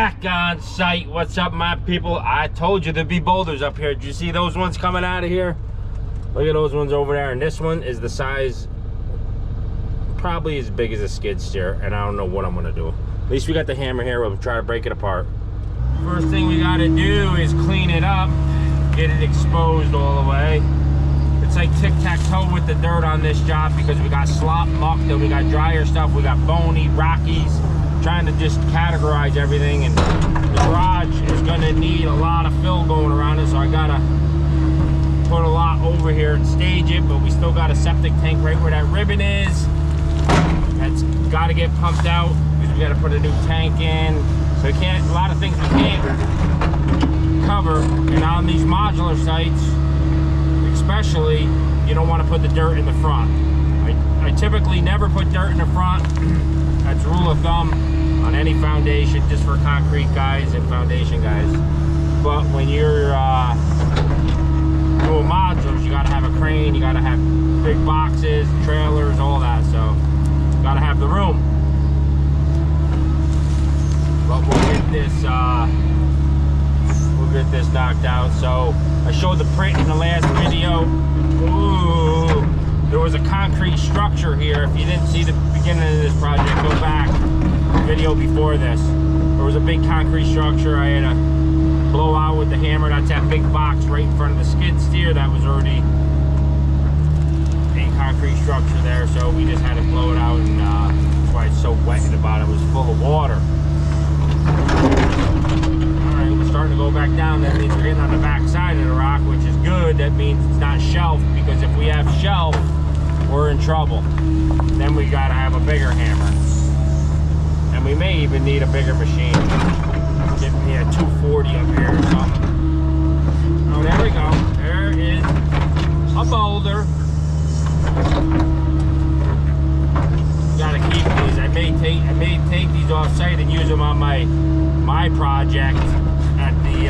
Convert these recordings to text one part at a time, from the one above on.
back on site. What's up, my people? I told you there'd be boulders up here. Did you see those ones coming out of here? Look at those ones over there. And this one is the size, probably as big as a skid steer. And I don't know what I'm gonna do. At least we got the hammer here. We'll try to break it apart. First thing we gotta do is clean it up, get it exposed all the way. It's like tic-tac-toe with the dirt on this job because we got slop, muck, then we got drier stuff, we got bony, rockies. Trying to just categorize everything, and the garage is gonna need a lot of fill going around it, so I gotta put a lot over here and stage it, but we still got a septic tank right where that ribbon is. That's gotta get pumped out because we gotta put a new tank in. So we can't, a lot of things we can't cover, and on these modular sites, especially, you don't want to put the dirt in the front. I typically never put dirt in the front. That's rule of thumb on any foundation, just for concrete guys and foundation guys. But when you're doing modulars, you gotta have a crane, you gotta have big boxes, trailers, all that. So you gotta have the room. But we'll get this knocked out. So I showed the print in the last video. Ooh, there was a concrete structure here. If you didn't see the beginning of this project, go back video before this. There was a big concrete structure I had to blow out with the hammer. That's that big box right in front of the skid steer. That was already a concrete structure there, so we just had to blow it out, and that's why it's so wet in the bottom. It was full of water. Alright, we're starting to go back down. That means we're getting on the back side of the rock, which is good. That means it's not shelf, because if we have shelf, we're in trouble. Then we gotta have a bigger hammer. And we may even need a bigger machine. Get me a 240 up here or something. Oh, there we go. There is a boulder. Gotta keep these. I may take these off site and use them on my project at the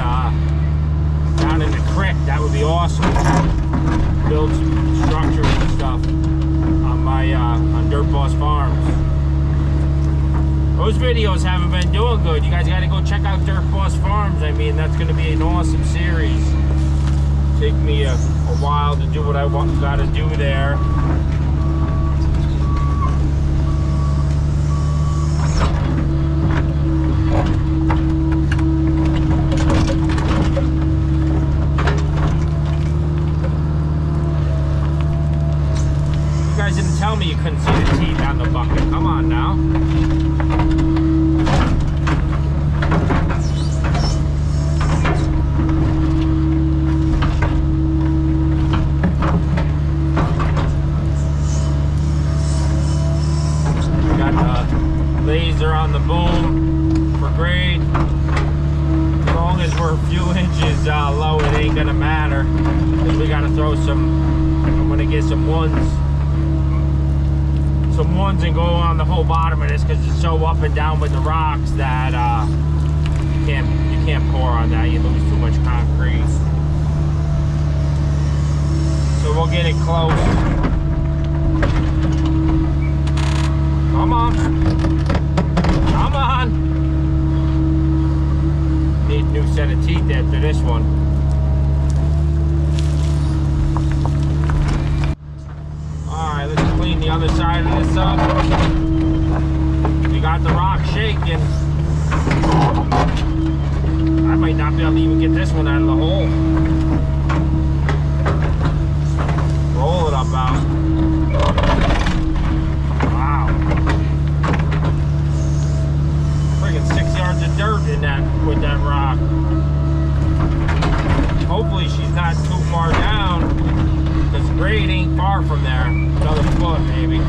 down in the creek. That would be awesome. Build some structures and stuff on my on Dirt Boss Farms. Those videos haven't been doing good. You guys got to go check out Dirt Boss Farms. I mean, that's going to be an awesome series. Take me a while to do what I got to do there. You guys didn't tell me you couldn't see the teeth on the bucket. Come on now. Laser on the boom for grade. As long as we're a few inches low, it ain't gonna matter. Because we gotta throw some, I'm gonna get some ones and go on the whole bottom of this, because it's so up and down with the rocks that you can't pour on that. You lose too much concrete. So we'll get it close. Come on. Come on! Need a new set of teeth after this one. Alright, let's clean the other side of this up. We got the rock shaking. I might not be able to even get this one out of the hole. Roll it up out. Of dirt in that with that rock. Hopefully she's not too far down, because the grade ain't far from there. Another foot maybe.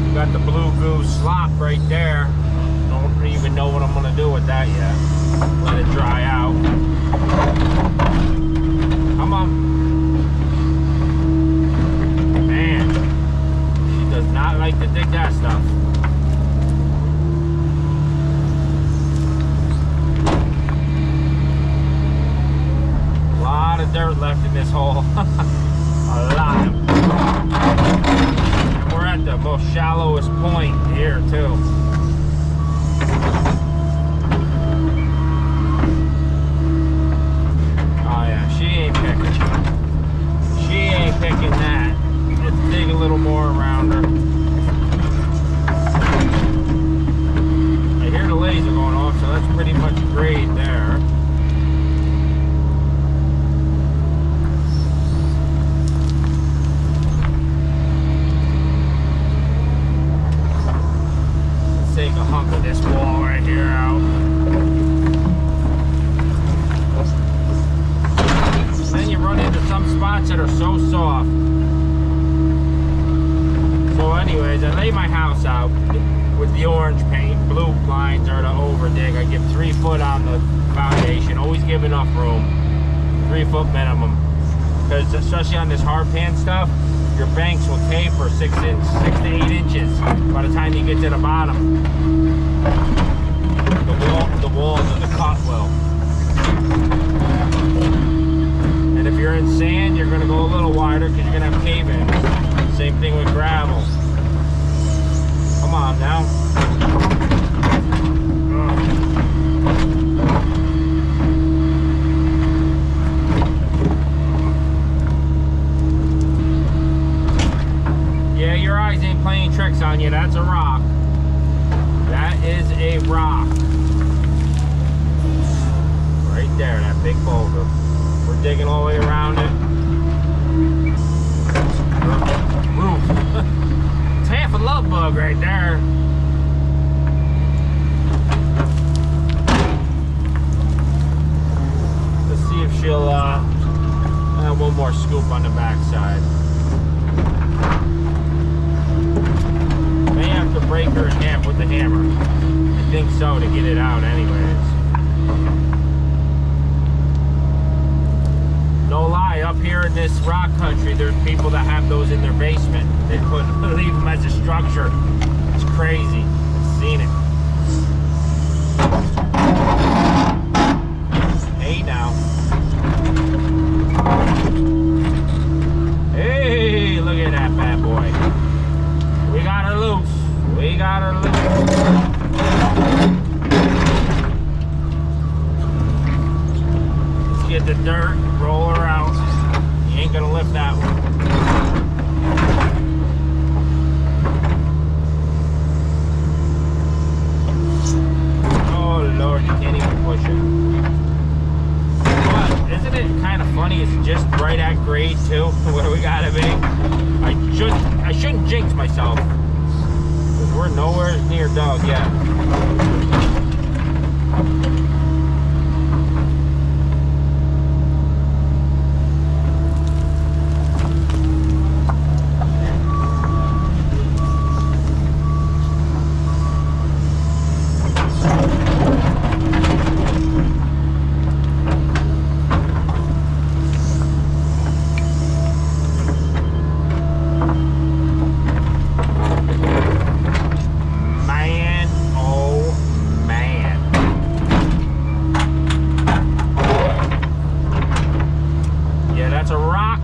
We got the blue goo slop right there. Don't even know what I'm gonna do with that yet. Let it dry out. Come on. Does not like to dig that stuff. A lot of dirt left in this hole. A A lot. And we're at the most shallowest point here too. Oh yeah, she ain't picking. She ain't picking that. Let's dig a little more around her. I hear the laser going off, so that's pretty much grade there. Let's take a hunk of this wall right here out. Then you run into some spots that are so soft. So anyways, I lay my house out with the orange paint. Blue lines are to over dig. I give 3 foot on the foundation. Always give enough room. 3 foot minimum. Because especially on this hard pan stuff, your banks will taper 6 to 8 inches by the time you get to the bottom. The walls of the cut will. And if you're in sand, you're going to go a little wider because you're going to have cave-in. Same thing with gravel. Come on now. Yeah, your eyes ain't playing tricks on you. That's a rock. That is a rock. Right there, that big boulder. We're digging all the way around it. Roof. It's half a love bug right there. Let's see if she'll have one more scoop on the backside. May have to break her in half with the hammer. I think so, to get it out anyways. No lie, up here in this rock country, there's people that have those in their basement. They leave them as a structure. It's crazy. I've seen it. Hey now. Hey, look at that bad boy. We got her loose. We got her loose. Let's get the dirt. Roll her out. You ain't gonna lift that one. Oh Lord, you can't even push it. But isn't it kind of funny? It's just right at grade too, where we gotta be. I shouldn't jinx myself, because we're nowhere near dug yet.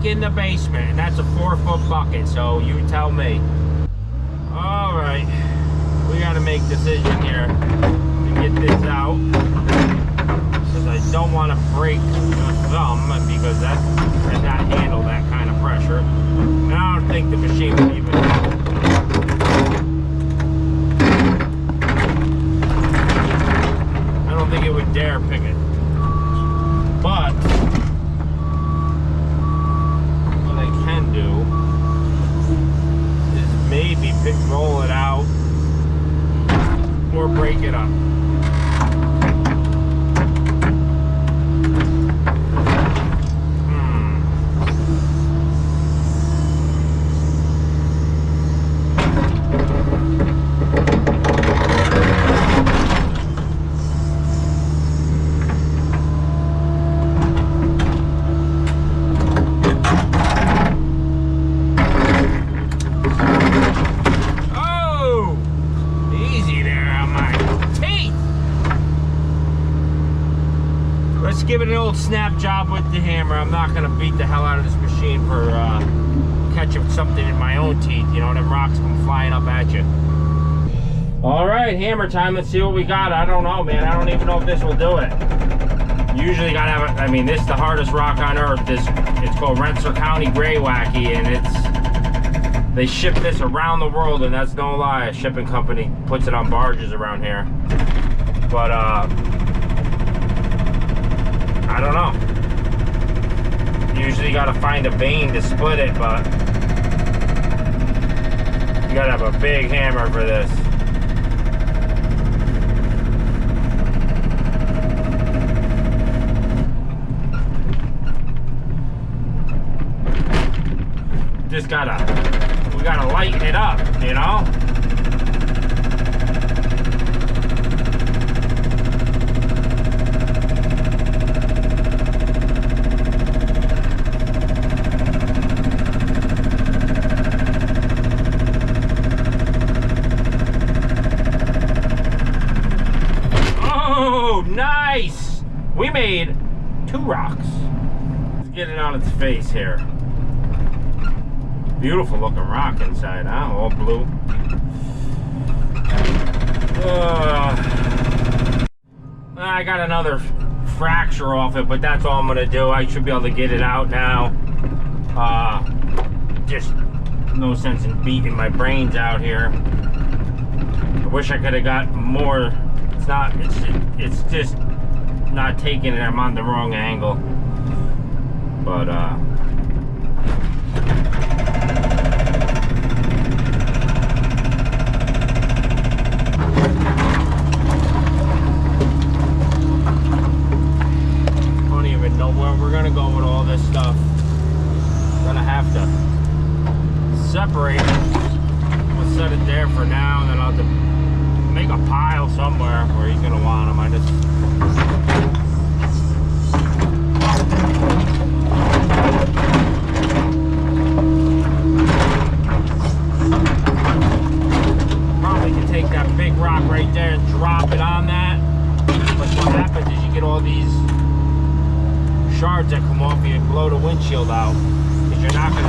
In the basement, and that's a 4-foot bucket, so you tell me. All right, we got to make a decision here to get this out, because I don't want to break the thumb, because that cannot handle that kind of pressure. And I don't think the machine would even. I don't think it would dare pick it, but do is maybe roll it out or break it up. old snap job with the hammer. I'm not gonna beat the hell out of this machine for catching something in my own teeth. You know, them rocks come flying up at you. All right, hammer time. Let's see what we got. I don't know, man. I don't even know if this will do it. Usually gotta have I mean, this is the hardest rock on earth. It's called Rensselaer County Greywacky, and they ship this around the world, and that's no lie. A shipping company puts it on barges around here. But I don't know. Usually gotta find a vein to split it, but you gotta have a big hammer for this. Just we gotta lighten it up, you know? Oh, nice! We made 2 rocks. Let's get it on its face here. Beautiful looking rock inside, huh? All blue. I got another fracture off it, but that's all I'm gonna do. I should be able to get it out now. Just no sense in beating my brains out here. I wish I could have got more. It's just not taking it. I'm on the wrong angle. But where we're gonna go with all this stuff. We're gonna have to separate it. We'll set it there for now, and then I'll have to make a pile somewhere where he's gonna want them. Probably can take that big rock right there and drop it on that. But what happens is you get all these shards that come off you and blow the windshield out, because you're not going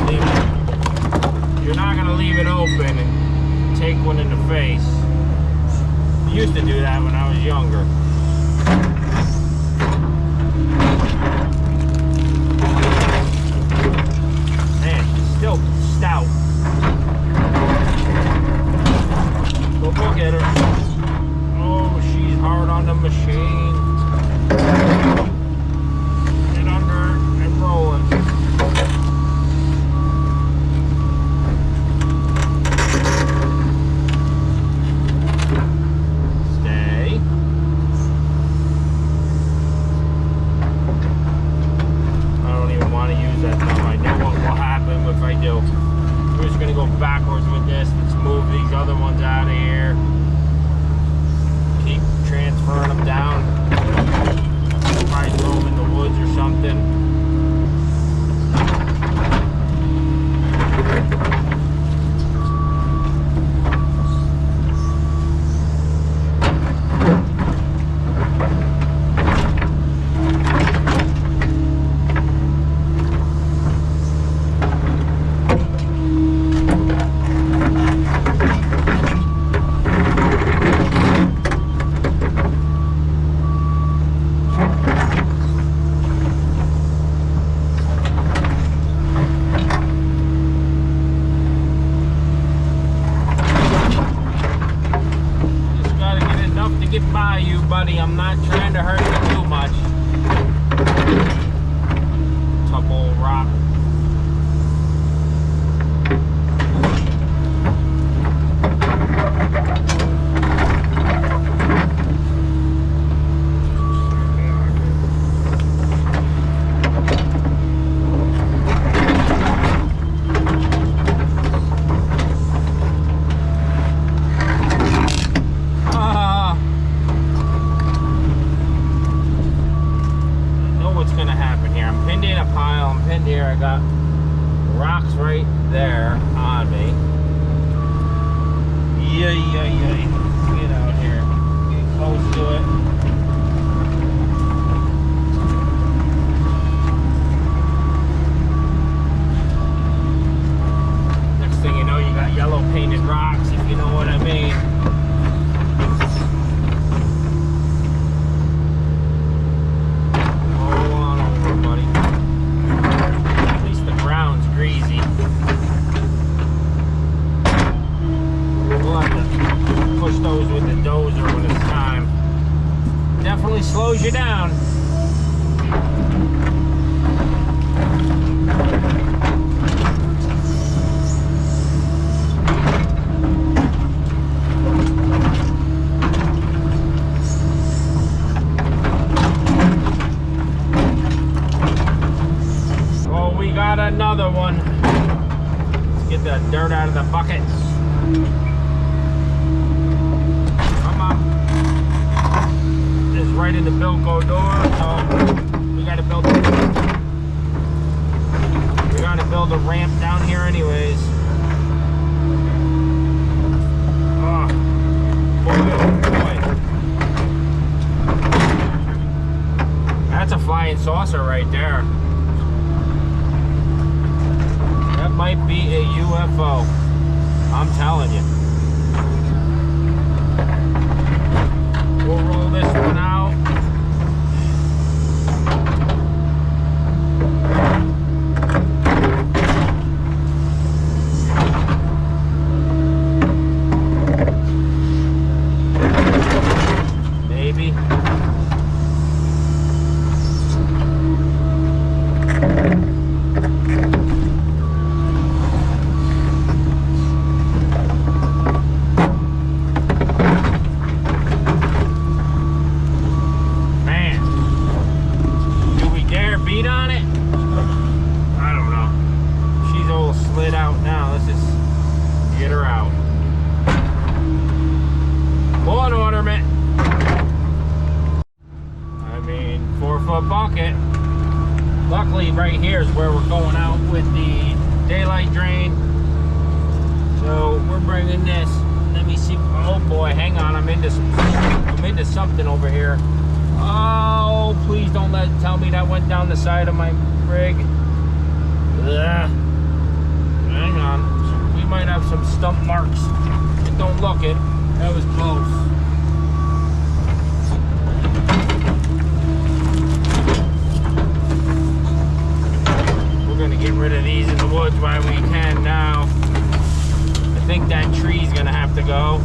to leave it open and take one in the face. I used to do that when I was younger. Man, she's still stout. Go look at her. Oh, she's hard on the machine. Backwards with this. Let's move these other ones out of here. Keep transferring them down. Probably throw them in the woods or something. I'm not trying to hurt you too much. Tough old rock. Here I got rocks right there on me. Yay. Get out here. Get close to it. another one. Let's get the dirt out of the bucket. Come on. It's right in the Bilko door, so we gotta build a ramp down here anyways. Oh, boy. That's a flying saucer right there. That might be a UFO. I'm telling you. We'll roll this one out. Bucket. Luckily right here is where we're going out with the daylight drain, so we're bringing this. Let me see. Oh boy, hang on, I'm into something over here. Oh, please don't tell me that went down the side of my rig. Ugh. Hang on, we might have some stump marks. Don't look it, that was close. Get rid of these in the woods while we can now. I think that tree's gonna have to go.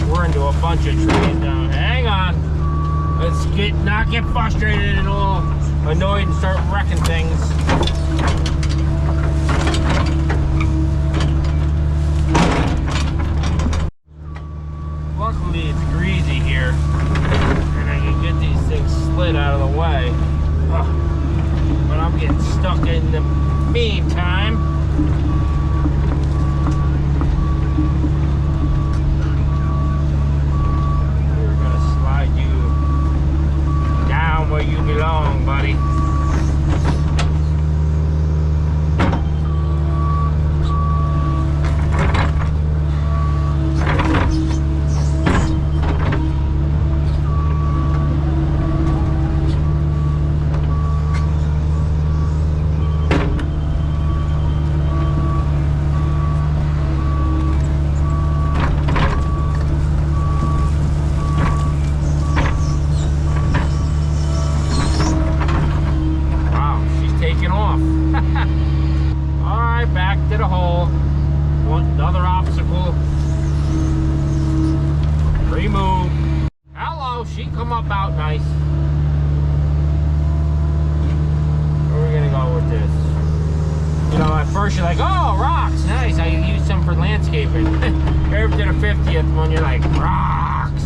We're into a bunch of trees now. Hang on. Let's not get frustrated and all annoyed and start wrecking things. Luckily it's greasy here. Get these things slid out of the way. Ugh. But I'm getting stuck in the meantime. We're gonna slide you down where you belong, buddy. First you're like, oh, rocks, nice, I use some for landscaping. Here to the 50th one, you're like, rocks.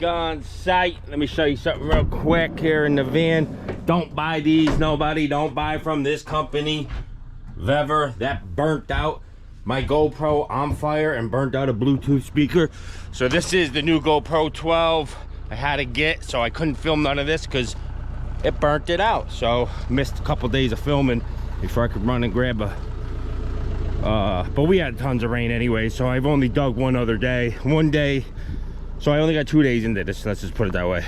back on site. Let me show you something real quick here in the van. Don't buy these, nobody. Don't buy from this company. Vever, that burnt out my GoPro on fire and burnt out a Bluetooth speaker. So this is the new GoPro 12 I had to get, so I couldn't film none of this because it burnt it out. So missed a couple days of filming before I could run and grab a but we had tons of rain anyway, so I've only dug one day, so I only got 2 days into this. Let's just put it that way.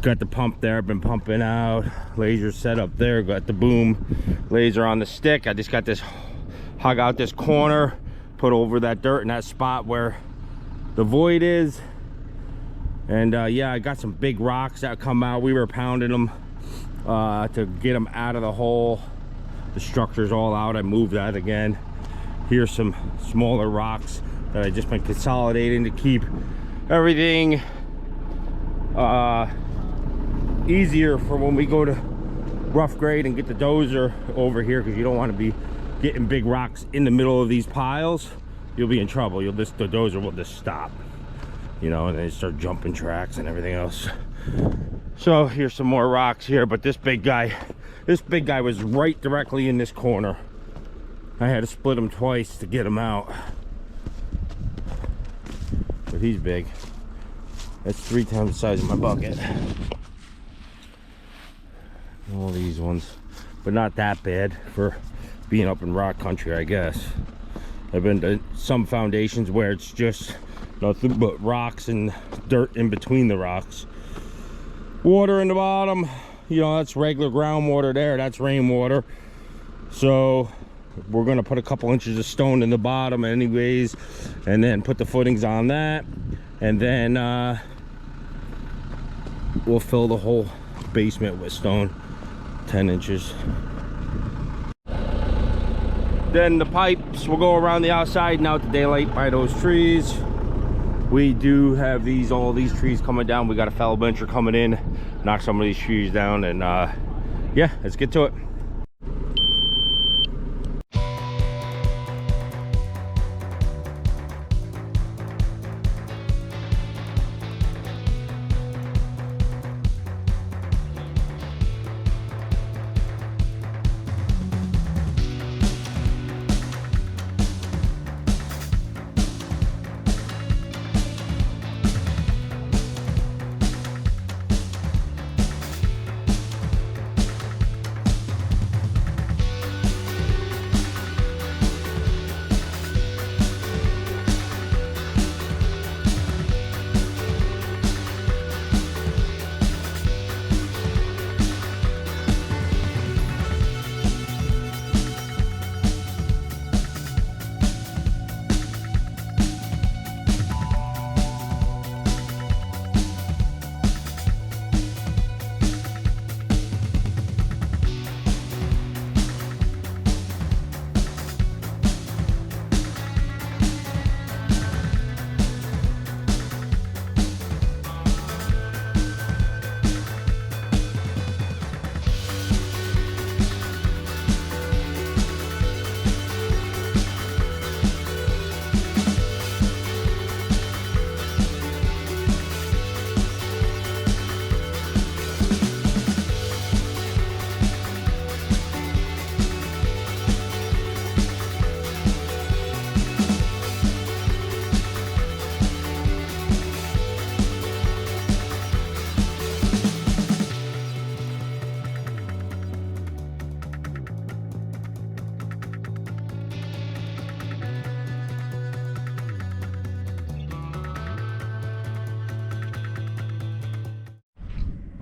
Got the pump there, I've been pumping out, laser set up there, got the boom laser on the stick. I just got this, hug out this corner, put over that dirt in that spot where the void is. And yeah, I got some big rocks that come out. We were pounding them to get them out of the hole. The structure's all out. I moved that again. Here's some smaller rocks that I just been consolidating to keep everything easier for when we go to rough grade and get the dozer over here, because you don't want to be getting big rocks in the middle of these piles. You'll be in trouble. The dozer will just stop, you know, and then start jumping tracks and everything else. So here's some more rocks here, but this big guy was right directly in this corner. I had to split him twice to get him out, but he's big. That's 3 times the size of my bucket. All these ones, but not that bad for being up in rock country, I guess. I've been to some foundations where it's just nothing but rocks and dirt in between the rocks. Water in the bottom, you know, that's regular groundwater there, that's rainwater. So we're gonna put a couple inches of stone in the bottom anyways, and then put the footings on that, and then we'll fill the whole basement with stone, 10 inches. Then the pipes will go around the outside and out to daylight by those trees. We do have all these trees coming down. We got a fellow bencher coming in, knock some of these trees down, and yeah, let's get to it.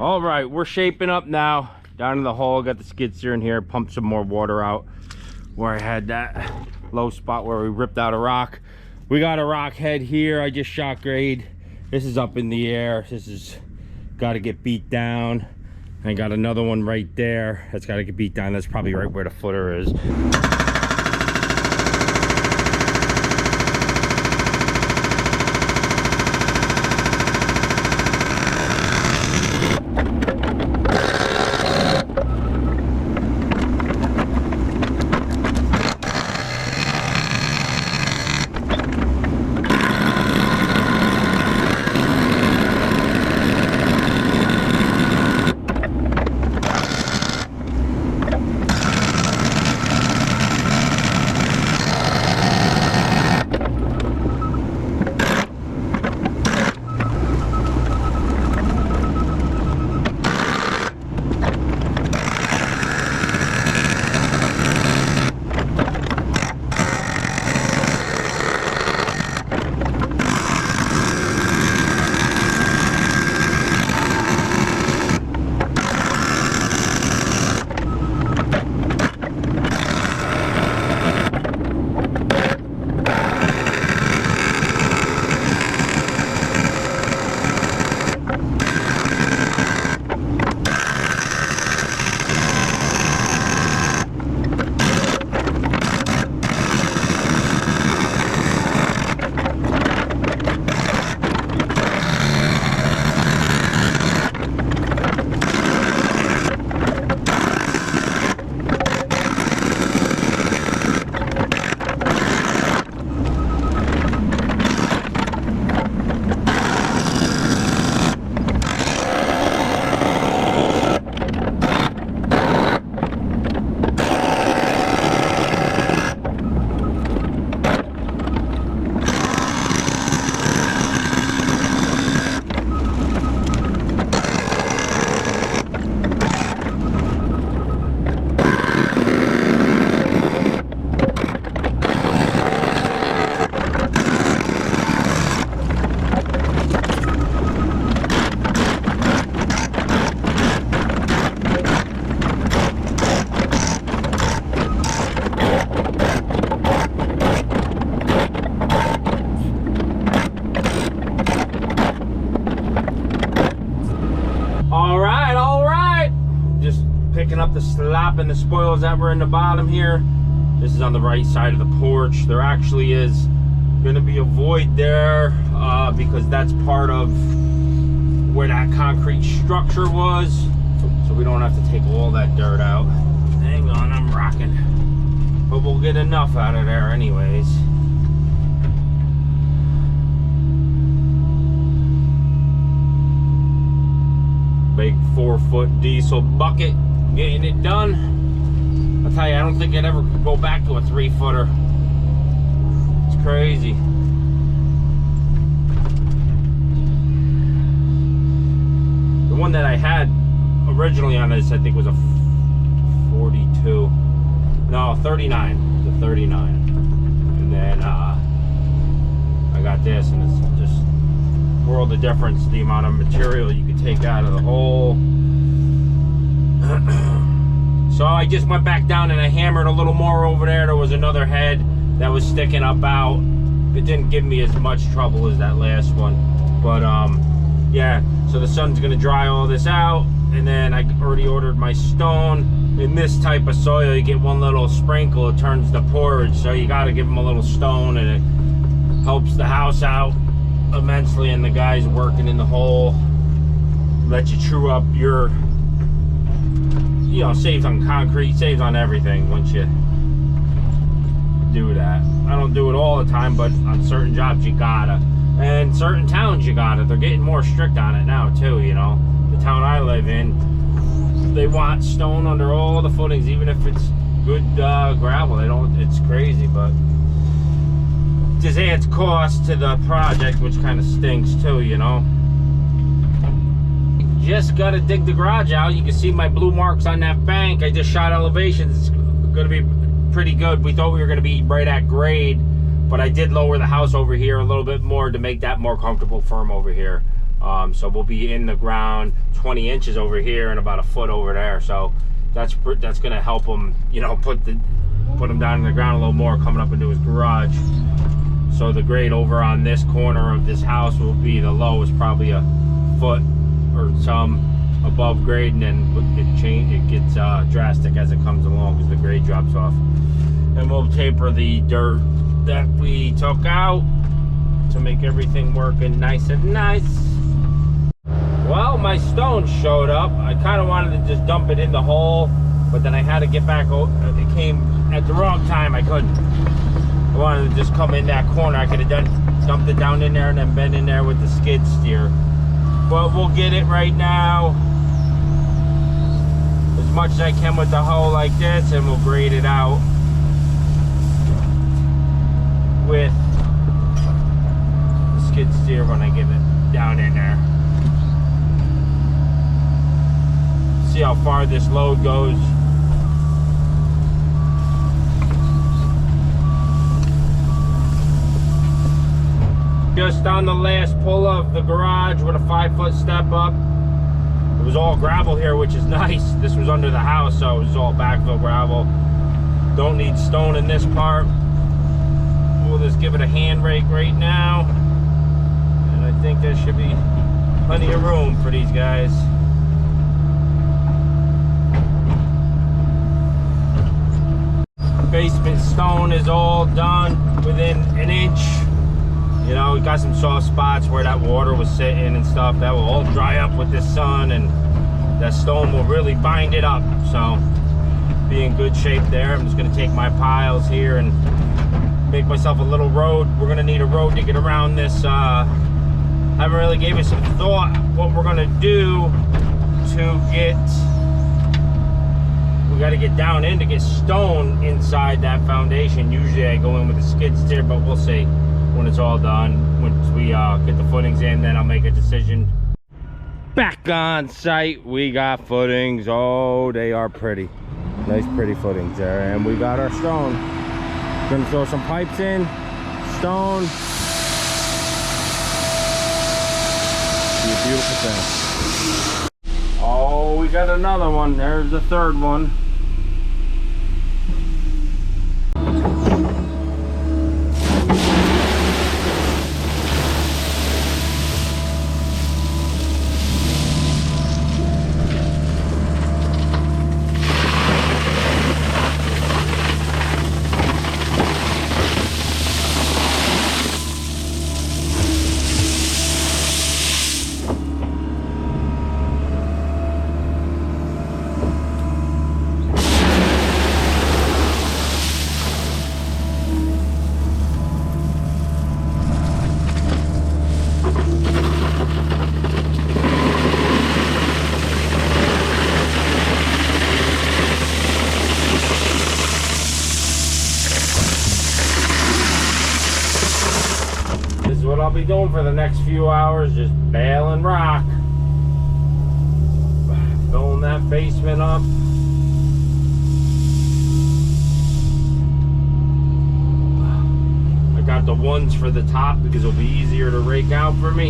All right, we're shaping up now. Down in the hole, got the skid steer in here, pumped some more water out where I had that low spot where we ripped out a rock. We got a rock head here. I just shot grade. This is up in the air. This is got to get beat down. I got another one right there. That's got to get beat down. That's probably right where the footer is. lopping the spoils that were in the bottom here. This is on the right side of the porch. There actually is going to be a void there because that's part of where that concrete structure was. So we don't have to take all that dirt out. Hang on, I'm rocking. But we'll get enough out of there anyways. Big 4-foot diesel bucket, getting it done. I'll tell you, I don't think I'd ever go back to a 3-footer. It's crazy. The one that I had originally on this, I think, was a 42. No, 39. The 39. And then I got this, and it's just world of difference, the amount of material you could take out of the hole. So I just went back down and I hammered a little more over there. There was another head that was sticking up out. It didn't give me as much trouble as that last one, but yeah, so the sun's gonna dry all this out, and then I already ordered my stone. In this type of soil, you get one little sprinkle, it turns to porridge, so you got to give them a little stone, and it helps the house out immensely. And the guys working in the hole let you true up your, you know, saves on concrete, saves on everything once you do that. I don't do it all the time, but on certain jobs you gotta, and certain towns you gotta. They're getting more strict on it now too, you know. The town I live in, they want stone under all the footings, even if it's good gravel. They don't, it's crazy, but just adds cost to the project, which kind of stinks too, you know. Just gotta dig the garage out. You can see my blue marks on that bank. I just shot elevations. It's gonna be pretty good. We thought we were gonna be right at grade, but I did lower the house over here a little bit more to make that more comfortable, firm over here. So we'll be in the ground 20 inches over here and about a foot over there. So that's gonna help him, you know, put him down in the ground a little more coming up into his garage. So the grade over on this corner of this house will be the lowest, probably a foot or some above grade, and then it gets drastic as it comes along because the grade drops off. And we'll taper the dirt that we took out to make everything working nice and nice. Well, my stone showed up. I kind of wanted to just dump it in the hole, but then I had to get back. It came at the wrong time. I couldn't. I wanted to just come in that corner. I could have dumped it down in there and then been in there with the skid steer. But we'll get it right now as much as I can with the hoe like this, and we'll grade it out with the skid steer when I get it down in there. See how far this load goes. Just on the last pull of the garage with a 5-foot step up. It was all gravel here, which is nice. This was under the house, so it was all backfill gravel. Don't need stone in this part. We'll just give it a hand rake right now, and I think there should be plenty of room for these guys. Basement stone is all done within an inch. You know, we got some soft spots where that water was sitting and stuff. That will all dry up with this sun, and that stone will really bind it up. So, be in good shape there. I'm just going to take my piles here and make myself a little road. We're going to need a road to get around this. Haven't really gave it some thought what we're going to do to get. We got to get down in to get stone inside that foundation. Usually I go in with a skid steer, but we'll see when it's all done. Once we get the footings in, then I'll make a decision. Back on site, we got footings. Oh, they are pretty. Nice pretty footings there. And we got our stone. Gonna throw some pipes in, stone. Be a beautiful thing. Oh, we got another one. There's the third one. what I'll be doing for the next few hours, just bailing rock. Filling that basement up. I got the ones for the top because it'll be easier to rake out for me.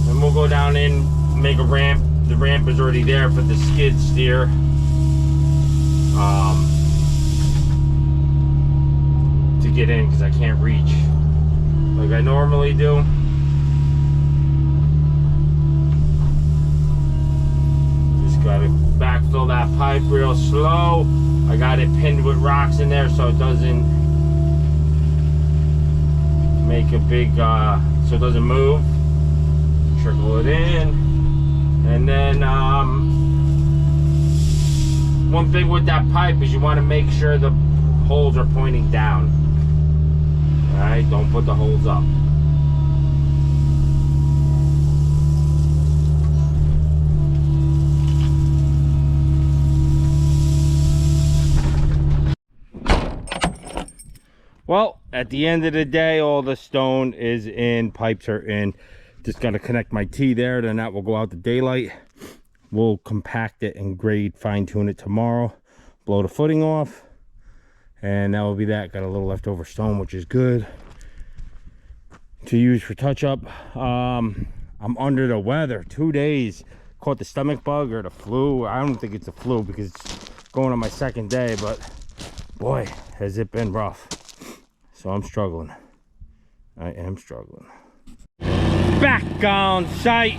And we'll go down in, make a ramp. The ramp is already there for the skid steer. To get in because I can't reach like I normally do. Just gotta backfill that pipe real slow. I got it pinned with rocks in there so it doesn't make a big so it doesn't move. Trickle it in. And then one thing with that pipe is you want to make sure the holes are pointing down. Alright, don't put the holes up. Well, at the end of the day, all the stone is in, pipes are in. Just got to connect my T there, then that will go out to daylight. We'll compact it and grade, fine tune it tomorrow. Blow the footing off. And that will be that. Got a little leftover stone, which is good to use for touch up. I'm under the weather. 2 days. Caught the stomach bug or the flu. I don't think it's a flu because it's going on my second day, but boy, has it been rough. So I'm struggling. I am struggling. Back on site.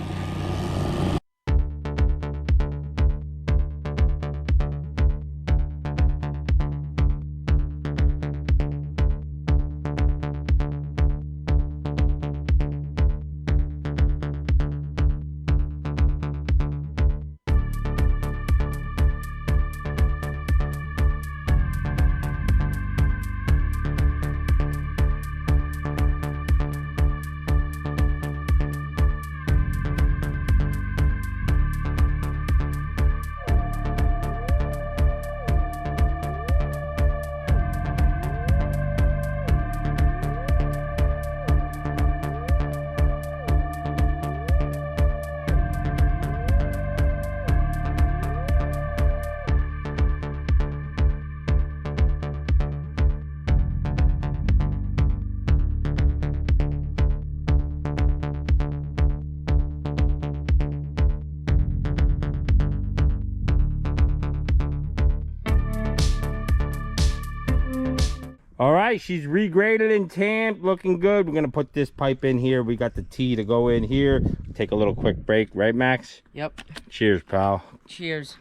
All right, she's regraded and tamped, looking good. We're gonna put this pipe in here. We got the T to go in here. Take a little quick break, right, Max? Yep. Cheers, pal. Cheers.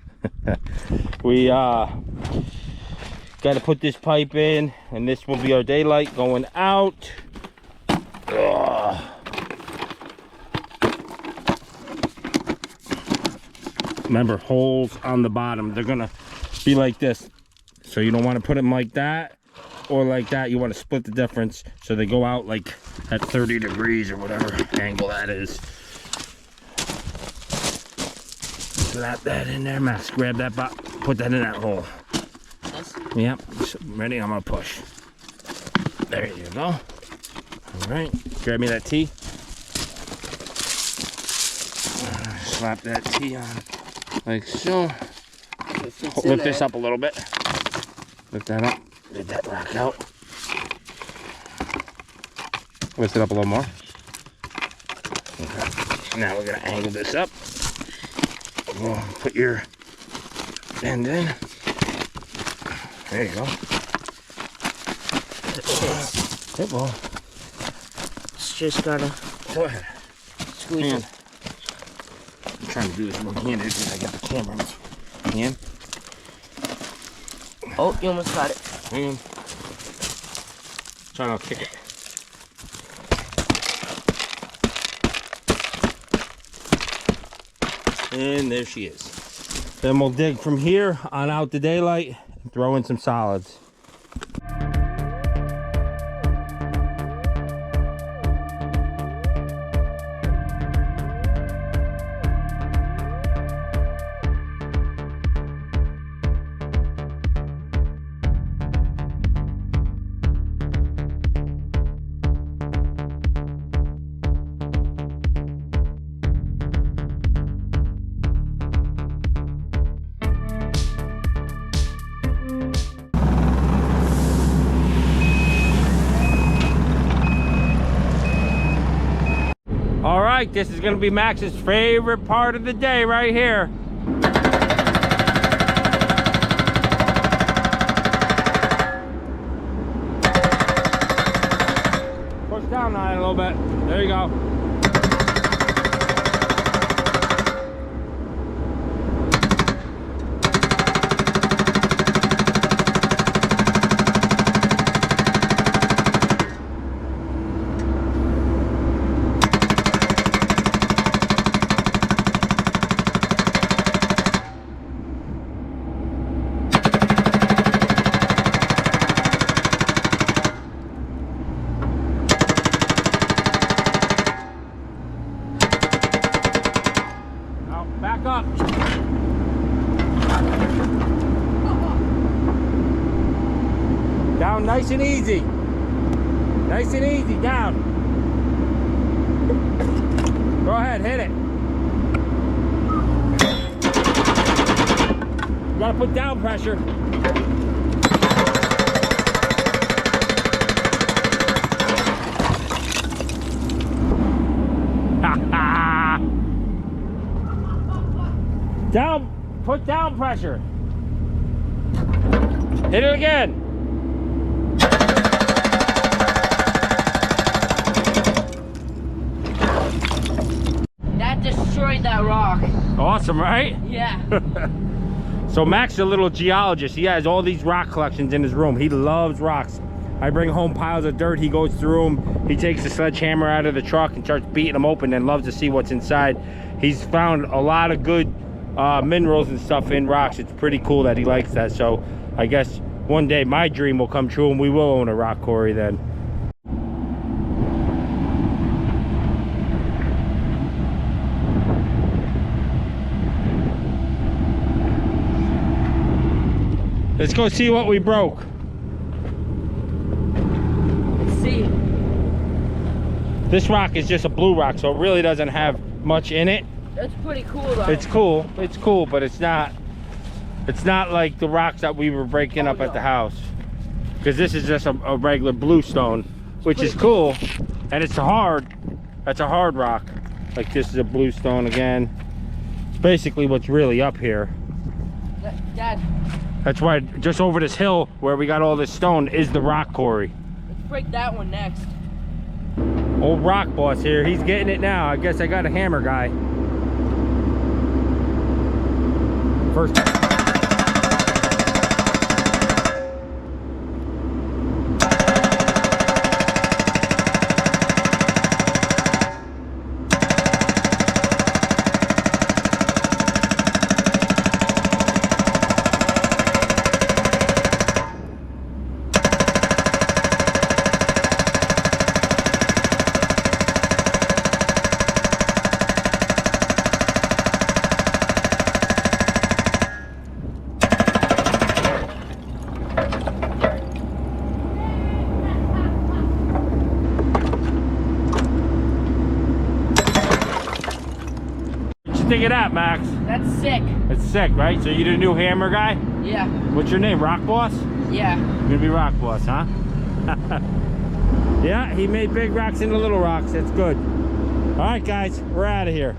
We got to put this pipe in, and this will be our daylight going out. Ugh. Remember, holes on the bottom, they're gonna be like this, so you don't want to put them like that or like that. You want to split the difference so they go out like at 30 degrees or whatever angle that is. Slap that in there, Max. Grab that, put that in that hole. Yes. Yep, ready? I'm gonna push. There you go. All right, grab me that T. Slap that T on like so. Lift this up a little bit. Lift that up. Get that rock out. Lift it up a little more. Okay. Now we're gonna angle this up. We'll put your end in. There you go. It will. It's just gotta Go ahead. squeeze it. I'm trying to do this one-handed because I got the camera in my hand. Oh, you almost got it. Hang on. Try not to kick it. And there she is. Then we'll dig from here on out to daylight and throw in some solids. All right, this is gonna be Max's favorite part of the day right here. Push down on it a little bit. There you go. Back up. Down nice and easy. Nice and easy, down. Go ahead, hit it. You gotta put down pressure. Down, put down pressure. Hit it again. That destroyed that rock. Awesome, right? Yeah. So Max is a little geologist. He has all these rock collections in his room. He loves rocks. I bring home piles of dirt. He goes through them. He takes the sledgehammer out of the truck and starts beating them open and loves to see what's inside. He's found a lot of good minerals and stuff in rocks. It's pretty cool that he likes that. So I guess one day my dream will come true and we will own a rock quarry then. Let's go see what we broke. Let's see. This rock is just a blue rock, so it really doesn't have much in it. That's pretty cool though. It's cool, but it's not like the rocks that we were breaking up at the house. Because this is just a regular bluestone, which is cool, and that's a hard rock. Like this is a bluestone again. It's basically what's really up here. Dad. That's why just over this hill where we got all this stone is the rock quarry. Let's break that one next. Old rock boss here, he's getting it now. I guess I got a hammer guy. First. Think of that, Max. That's sick. It's sick, right? So you're the new hammer guy? Yeah. What's your name, Rock Boss? Yeah. You're gonna be Rock Boss, huh? Yeah, he made big rocks into little rocks. That's good. All right, guys, we're out of here.